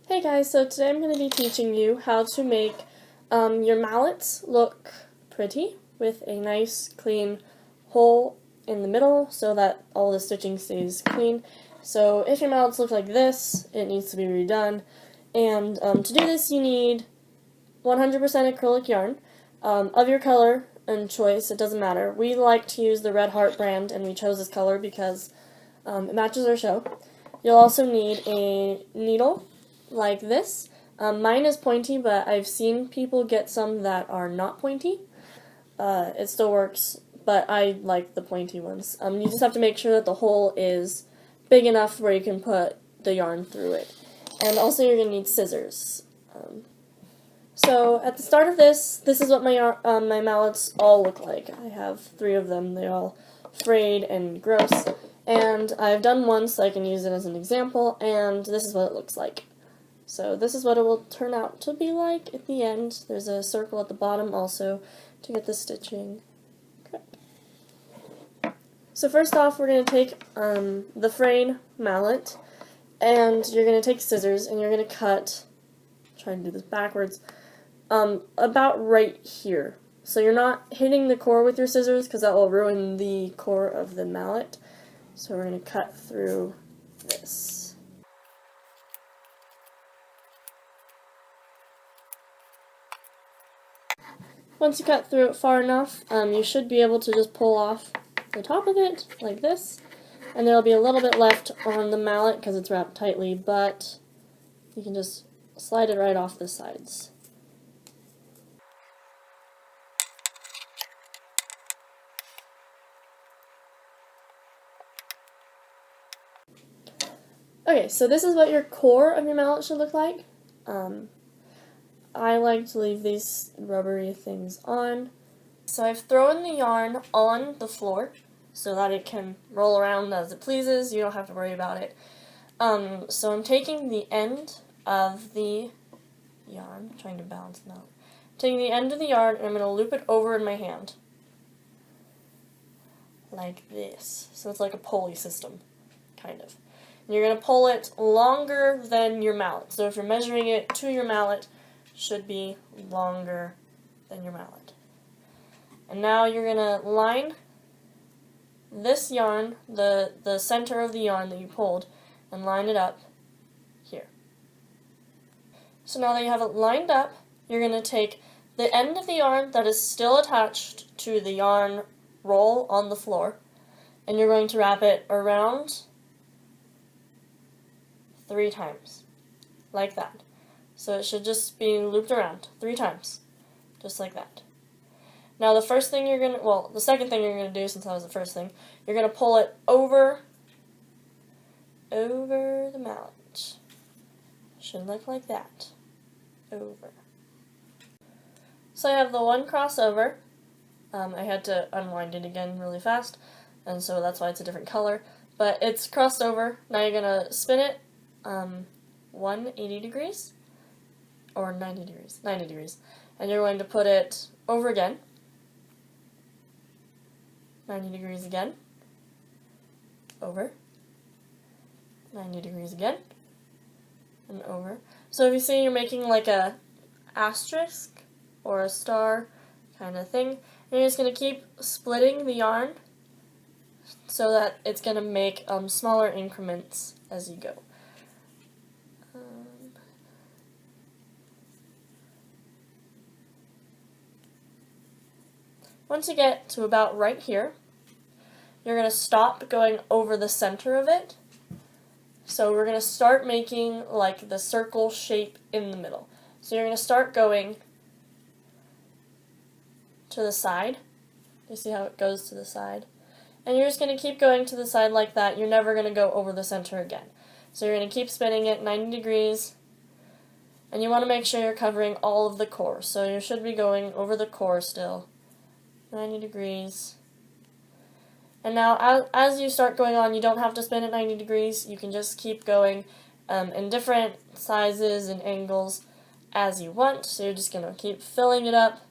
Hey guys, so today I'm going to be teaching you how to make your mallets look pretty with a nice clean hole in the middle so that all the stitching stays clean. So if your mallets look like this, it needs to be redone. And to do this you need 100% acrylic yarn of your color and choice, it doesn't matter. We like to use the Red Heart brand and we chose this color because it matches our show. You'll also need a needle like this. Mine is pointy, but I've seen people get some that are not pointy. It still works, but I like the pointy ones. You just have to make sure that the hole is big enough where you can put the yarn through it. And also you're going to need scissors. So at the start of this is what my mallets all look like. I have 3 of them. They're all frayed and gross. And I've done one so I can use it as an example, and this is what it looks like. So this is what it will turn out to be like at the end. There's a circle at the bottom also to get the stitching correct. So first off, we're going to take the frayed mallet, and you're going to take scissors, and you're going to cut, try to do this backwards, about right here. So you're not hitting the core with your scissors because that will ruin the core of the mallet. So we're going to cut through this. Once you cut through it far enough, you should be able to just pull off the top of it, like this, and there'll be a little bit left on the mallet because it's wrapped tightly, but you can just slide it right off the sides. Okay, so this is what your core of your mallet should look like. I like to leave these rubbery things on. So I've thrown the yarn on the floor so that it can roll around as it pleases. You don't have to worry about it. So I'm taking the end of the yarn, trying to balance it out. Taking the end of the yarn and I'm going to loop it over in my hand. Like this. So it's like a pulley system, kind of. And you're going to pull it longer than your mallet. So if you're measuring it to your mallet, should be longer than your mallet. And now you're going to line this yarn, the center of the yarn that you pulled, and line it up here. So now that you have it lined up, you're going to take the end of the yarn that is still attached to the yarn roll on the floor, and you're going to wrap it around 3 times, like that. So it should just be looped around 3 times, just like that. Now the first thing you're going to, well, the second thing you're going to do, since that was the first thing, you're going to pull it over the mallet. Should look like that. Over. So I have the one crossover. I had to unwind it again really fast, and so that's why it's a different color. But it's crossed over. Now you're going to spin it 180 degrees. Or 90 degrees, and you're going to put it over again, 90 degrees again, over, 90 degrees again, and over. So if you see you're making like a asterisk or a star kind of thing, and you're just going to keep splitting the yarn so that it's going to make smaller increments as you go. Once you get to about right here, you're going to stop going over the center of it. So we're going to start making like the circle shape in the middle. So you're going to start going to the side. You see how it goes to the side? And you're just going to keep going to the side like that. You're never going to go over the center again. So you're going to keep spinning it 90 degrees. And you want to make sure you're covering all of the core. So you should be going over the core still. 90 degrees. And now as you start going on, you don't have to spin at 90 degrees. You can just keep going in different sizes and angles as you want. So you're just going to keep filling it up,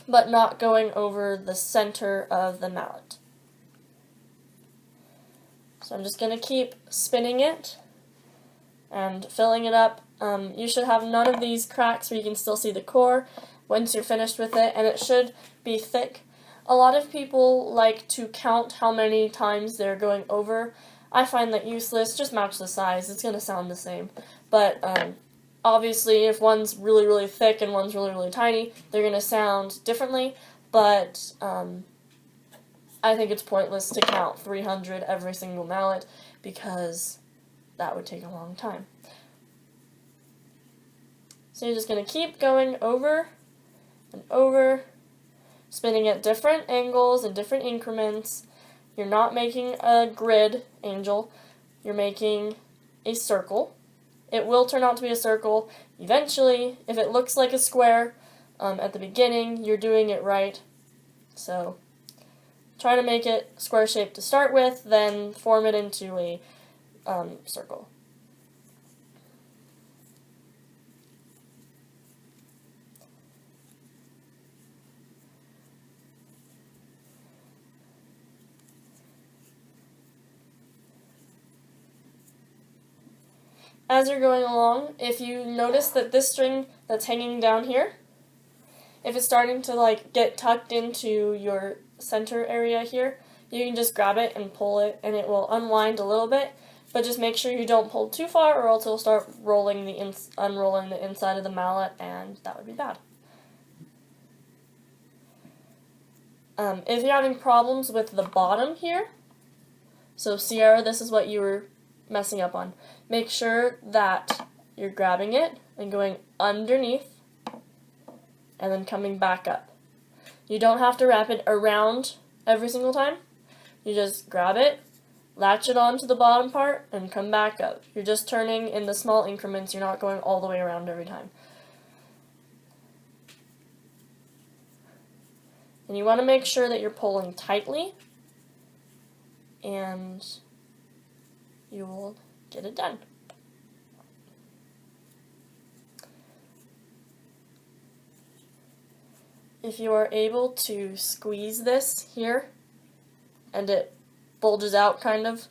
but not going over the center of the mallet. So I'm just going to keep spinning it and filling it up. You should have none of these cracks where you can still see the core once you're finished with it, and it should be thick. A lot of people like to count how many times they're going over. I find that useless. Just match the size. It's going to sound the same. But obviously, if one's really, really thick and one's really, really tiny, they're going to sound differently. But I think it's pointless to count 300 every single mallet because that would take a long time. So you're just going to keep going over and over, spinning at different angles and different increments. You're not making a grid angel, you're making a circle. It will turn out to be a circle eventually. If it looks like a square at the beginning, you're doing it right. So try to make it square shaped to start with, then form it into a circle. As you're going along, if you notice that this string that's hanging down here, if it's starting to get tucked into your center area here, you can just grab it and pull it and it will unwind a little bit, but just make sure you don't pull too far or else it'll start unrolling the inside of the mallet, and that would be bad. If you're having problems with the bottom here, so Sierra, this is what you were messing up on. Make sure that you're grabbing it and going underneath and then coming back up. You don't have to wrap it around every single time. You just grab it, latch it onto the bottom part, and come back up. You're just turning in the small increments. You're not going all the way around every time. And you want to make sure that you're pulling tightly, and you will get it done. If you are able to squeeze this here, and it bulges out kind of,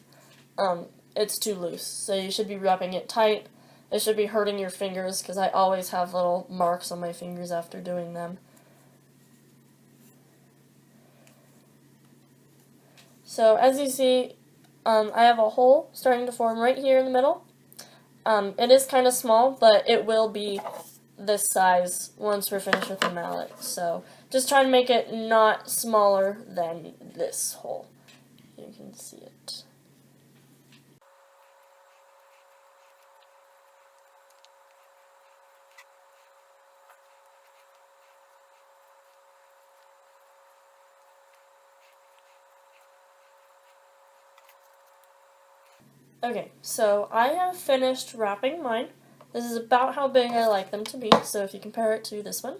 it's too loose. So you should be wrapping it tight. It should be hurting your fingers because I always have little marks on my fingers after doing them. So as you see, I have a hole starting to form right here in the middle. It is kind of small, but it will be this size once we're finished with the mallet. So just try to make it not smaller than this hole. You can see it. Okay, so I have finished wrapping mine. This is about how big I like them to be, so if you compare it to this one,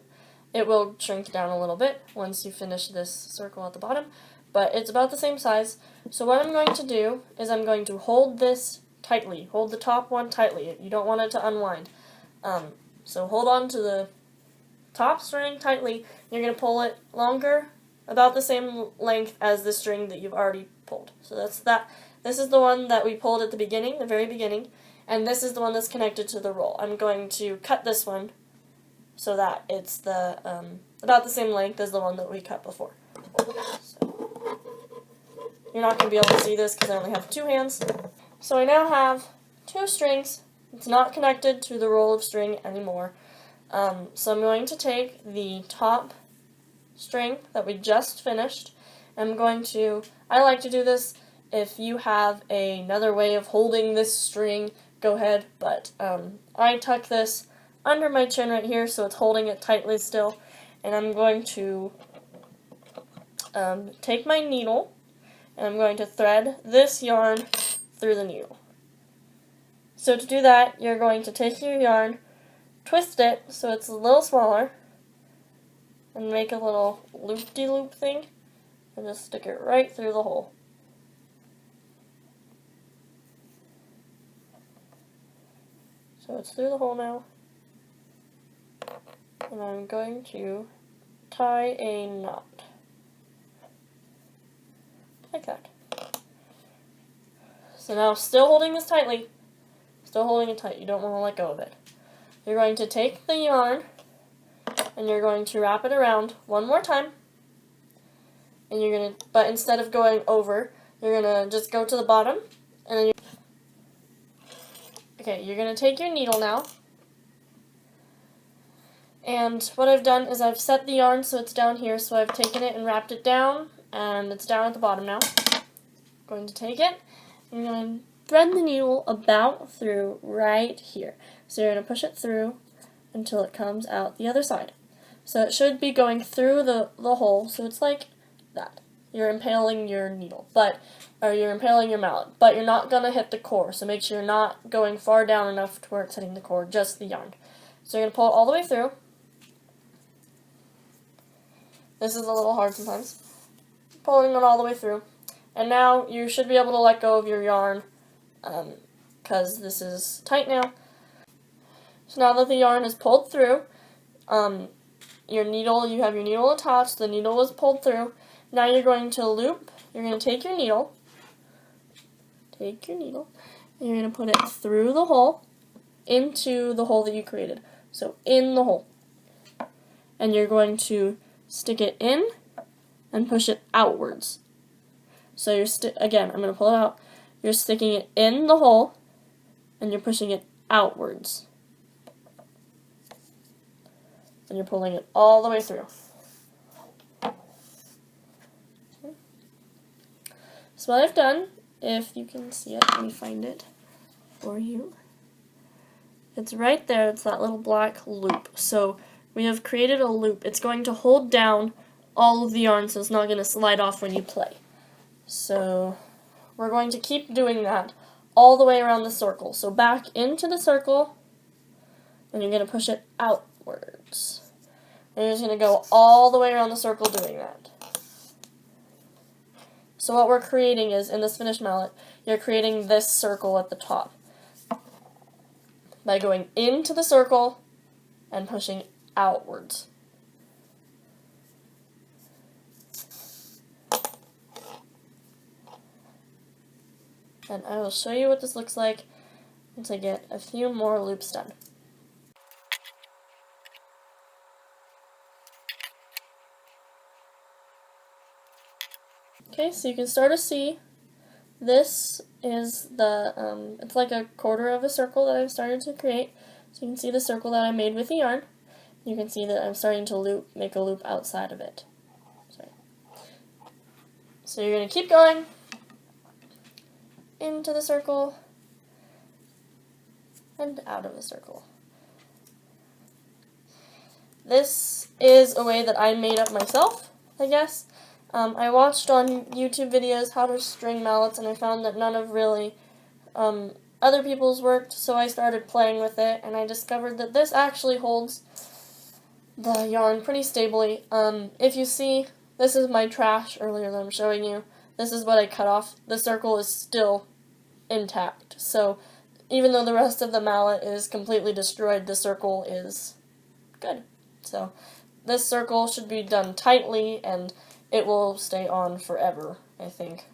it will shrink down a little bit once you finish this circle at the bottom, but it's about the same size. So what I'm going to do is I'm going to hold this tightly. Hold the top one tightly. You don't want it to unwind. So hold on to the top string tightly. You're going to pull it longer, about the same length as the string that you've already pulled. So that's that. This is the one that we pulled at the beginning, the very beginning, and this is the one that's connected to the roll. I'm going to cut this one so that it's the about the same length as the one that we cut before. So, you're not going to be able to see this because I only have two hands. So I now have two strings. It's not connected to the roll of string anymore. So I'm going to take the top string that we just finished. I'm going to, I like to do this. If you have another way of holding this string, go ahead, but I tuck this under my chin right here so it's holding it tightly still, and I'm going to take my needle and I'm going to thread this yarn through the needle. So to do that, you're going to take your yarn, twist it so it's a little smaller, and make a little loop-de-loop thing, and just stick it right through the hole. So it's through the hole now, and I'm going to tie a knot, like that. So now, still holding this tightly, Still holding it tight. You don't want to let go of it. You're going to take the yarn and you're going to wrap it around one more time. And you're going to, but instead of going over, you're going to just go to the bottom. And then you're going to take your needle now. And what I've done is I've set the yarn so it's down here. So I've taken it and wrapped it down. And it's down at the bottom now. I'm going to take it. I'm going to thread the needle about through right here. So you're going to push it through until it comes out the other side. So it should be going through the hole, so it's like that. You're impaling your needle, or you're impaling your mallet, but you're not going to hit the core, so make sure you're not going far down enough to where it's hitting the core, just the yarn. So you're going to pull it all the way through. This is a little hard sometimes. Pulling it all the way through. And now you should be able to let go of your yarn, because this is tight now. So now that the yarn is pulled through, you have your needle attached, the needle is pulled through. Now you're going to loop, you're going to take your needle, and you're going to put it through the hole, into the hole that you created. So in the hole. And you're going to stick it in and push it outwards. So again, I'm going to pull it out. You're sticking it in the hole, and you're pushing it outwards. And you're pulling it all the way through. Okay. So what I've done, if you can see it, let me find it for you. It's right there, it's that little black loop. So we have created a loop. It's going to hold down all of the yarn, so it's not going to slide off when you play. So we're going to keep doing that all the way around the circle. So back into the circle, and you're going to push it outwards. And you're just going to go all the way around the circle doing that. So what we're creating is, in this finished mallet, you're creating this circle at the top by going into the circle and pushing outwards. And I will show you what this looks like once I get a few more loops done. Okay, so you can start to see this is it's like a quarter of a circle that I've started to create. So you can see the circle that I made with the yarn. You can see that I'm starting to make a loop outside of it. Sorry. So you're going to keep going into the circle and out of the circle. This is a way that I made up myself, I guess. I watched on YouTube videos how to string mallets, and I found that none of really other people's worked, so I started playing with it, and I discovered that this actually holds the yarn pretty stably. If you see, this is my trash earlier that I'm showing you. This is what I cut off. The circle is still intact, so even though the rest of the mallet is completely destroyed, the circle is good. So this circle should be done tightly, and it will stay on forever, I think.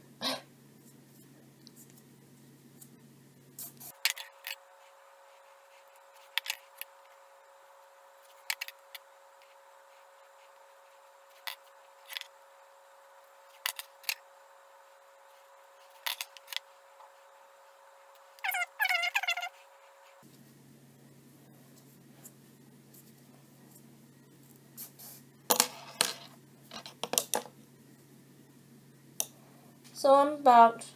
So I'm about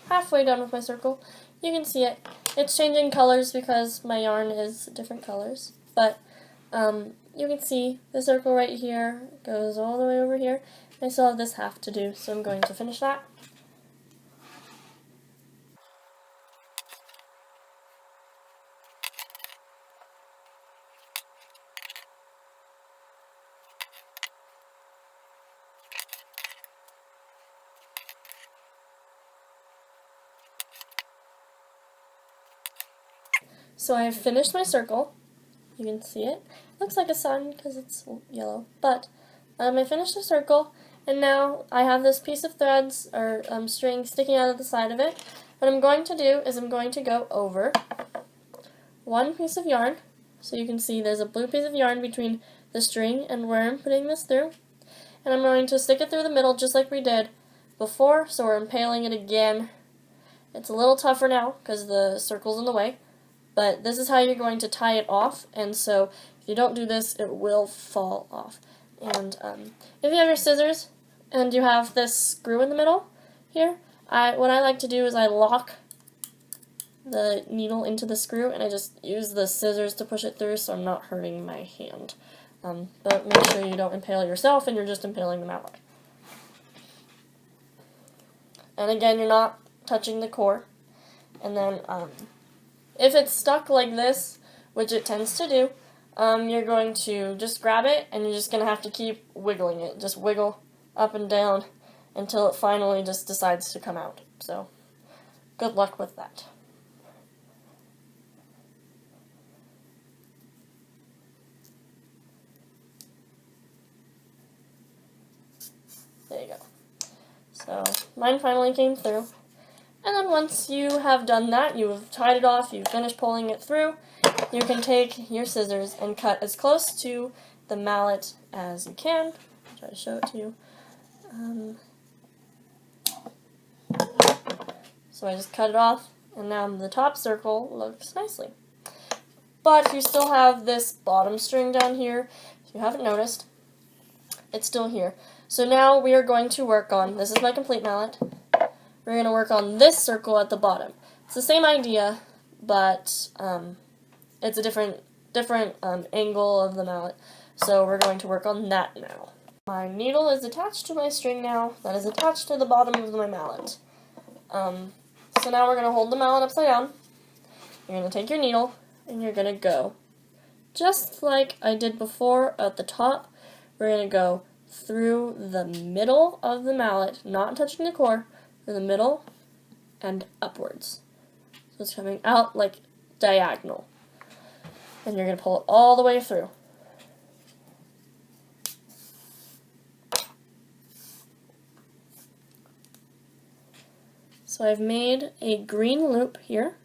halfway done with my circle. You can see it. It's changing colors because my yarn is different colors. But you can see the circle right here goes all the way over here. I still have this half to do, so I'm going to finish that. So I have finished my circle. You can see it. Looks like a sun because it's yellow. But I finished the circle, and now I have this piece of threads or string sticking out of the side of it. What I'm going to do is I'm going to go over, one piece of yarn. So you can see there's a blue piece of yarn between the string and where I'm putting this through. And I'm going to stick it through the middle just like we did before, so we're impaling it again. It's a little tougher now because the circle's in the way, but this is how you're going to tie it off, and so if you don't do this, it will fall off. And if you have your scissors and you have this screw in the middle here, what I like to do is I lock the needle into the screw, and I just use the scissors to push it through so I'm not hurting my hand. But make sure you don't impale yourself and you're just impaling the mallet. And again, you're not touching the core. And then if it's stuck like this, which it tends to do, you're going to just grab it and you're just going to have to keep wiggling it. Just wiggle up and down until it finally just decides to come out. So good luck with that. There you go. So mine finally came through. And then once you have done that, you've tied it off, you've finished pulling it through, you can take your scissors and cut as close to the mallet as you can. I'll try to show it to you. So I just cut it off, and now the top circle looks nicely. But you still have this bottom string down here. If you haven't noticed, it's still here. So now we are going to work on, this is my complete mallet, we're going to work on this circle at the bottom. It's the same idea, but it's a different angle of the mallet. So we're going to work on that now. My needle is attached to my string now, that is attached to the bottom of my mallet. So now we're going to hold the mallet upside down. You're going to take your needle, and you're going to go, just like I did before at the top, we're going to go through the middle of the mallet, not touching the core, through the middle and upwards. So it's coming out like diagonal. And you're going to pull it all the way through. So I've made a green loop here.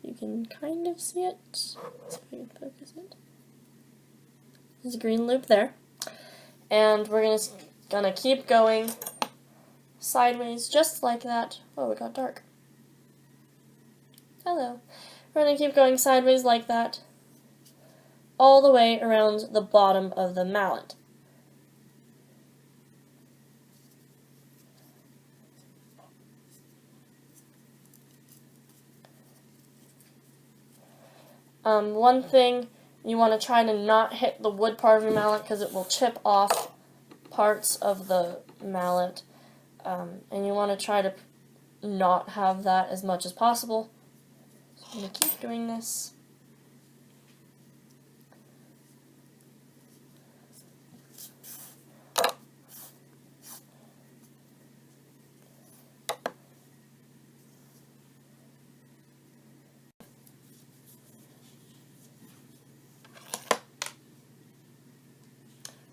You can kind of see it. Let's see if I can focus it. There's a green loop there. And we're gonna keep going sideways just like that. Oh, it got dark. Hello. We're gonna keep going sideways like that all the way around the bottom of the mallet. One thing, you want to try to not hit the wood part of your mallet because it will chip off parts of the mallet, and you want to try to not have that as much as possible. So I'm going to keep doing this.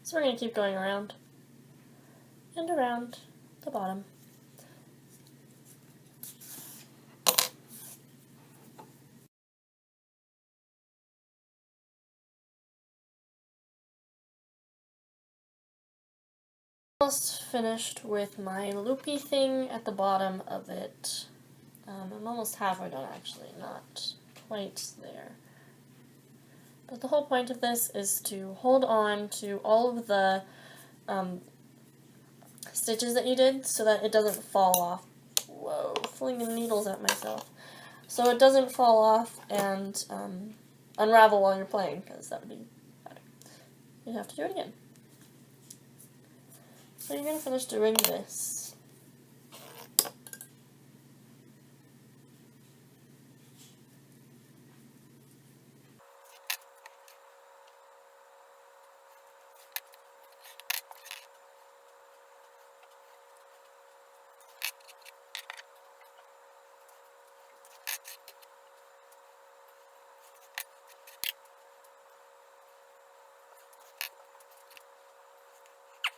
So we're going to keep going around and around the bottom. Almost finished with my loopy thing at the bottom of it. I'm almost halfway done actually, not quite there. But the whole point of this is to hold on to all of the stitches that you did so that it doesn't fall off. Whoa, flinging needles at myself. So it doesn't fall off and unravel while you're playing, because that would be bad. You'd have to do it again. So you're going to finish doing this.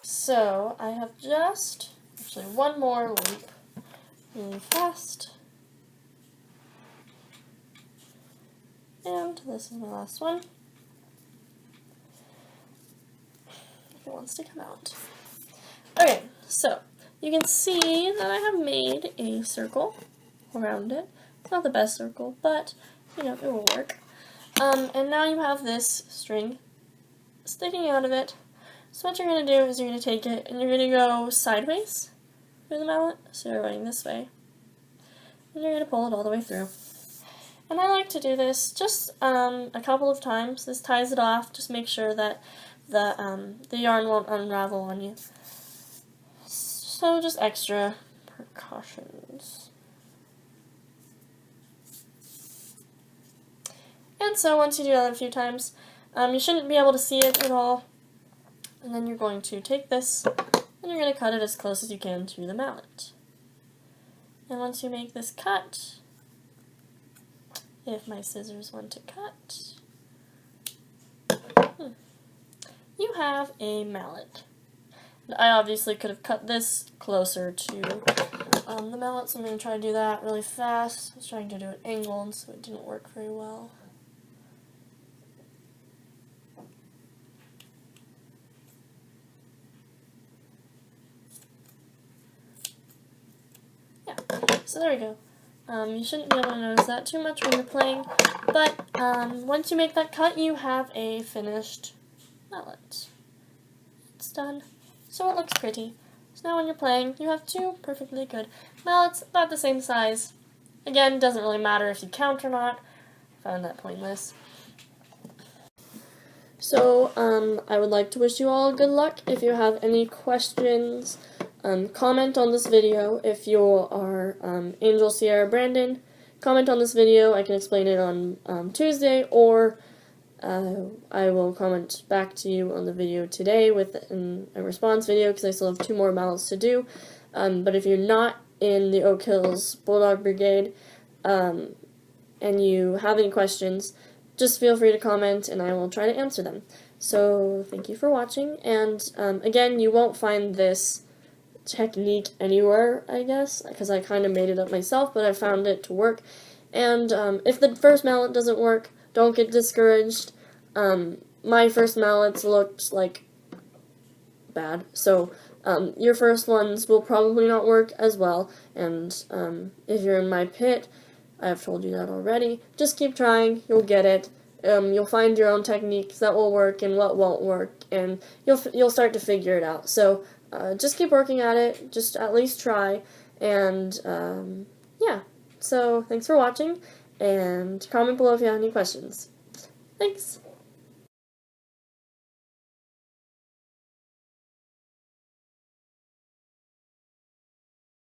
So I have just, actually one more loop, really fast. And this is my last one. If it wants to come out. Okay, so you can see that I have made a circle around it. It's not the best circle, but you know, it will work. And now you have this string sticking out of it. So what you're going to do is you're going to take it and you're going to go sideways through the mallet. So you're going this way. And you're going to pull it all the way through. And I like to do this just a couple of times. This ties it off. Just make sure that the yarn won't unravel on you. So just extra precautions. And so once you do that a few times, you shouldn't be able to see it at all. And then you're going to take this and you're going to cut it as close as you can to the mallet. And once you make this cut, if my scissors want to cut, you have a mallet. And I obviously could have cut this closer to the mallet, so I'm going to try to do that really fast. I was trying to do it angled, so it didn't work very well. Yeah, so there we go. You shouldn't be able to notice that too much when you're playing, but once you make that cut, you have a finished mallet. It's done. So it looks pretty. So now when you're playing, you have two perfectly good mallets, about the same size. Again, doesn't really matter if you count or not. I found that pointless. So, I would like to wish you all good luck. If you have any questions, comment on this video. If you are Angel, Sierra, Brandon, comment on this video. I can explain it on Tuesday, or I will comment back to you on the video today with a response video, because I still have 2 more mallets to do. But if you're not in the Oak Hills Bulldog Brigade, and you have any questions, just feel free to comment and I will try to answer them. So thank you for watching, and again, you won't find this technique anywhere, I guess, because I kind of made it up myself, but I found it to work. And if the first mallet doesn't work, don't get discouraged. My first mallets looked like bad, so your first ones will probably not work as well, and if you're in my pit, I've told you that already, just keep trying, you'll get it. You'll find your own techniques that will work and what won't work, and you'll start to figure it out. So just keep working at it, just at least try, and yeah, so thanks for watching, and comment below if you have any questions. Thanks!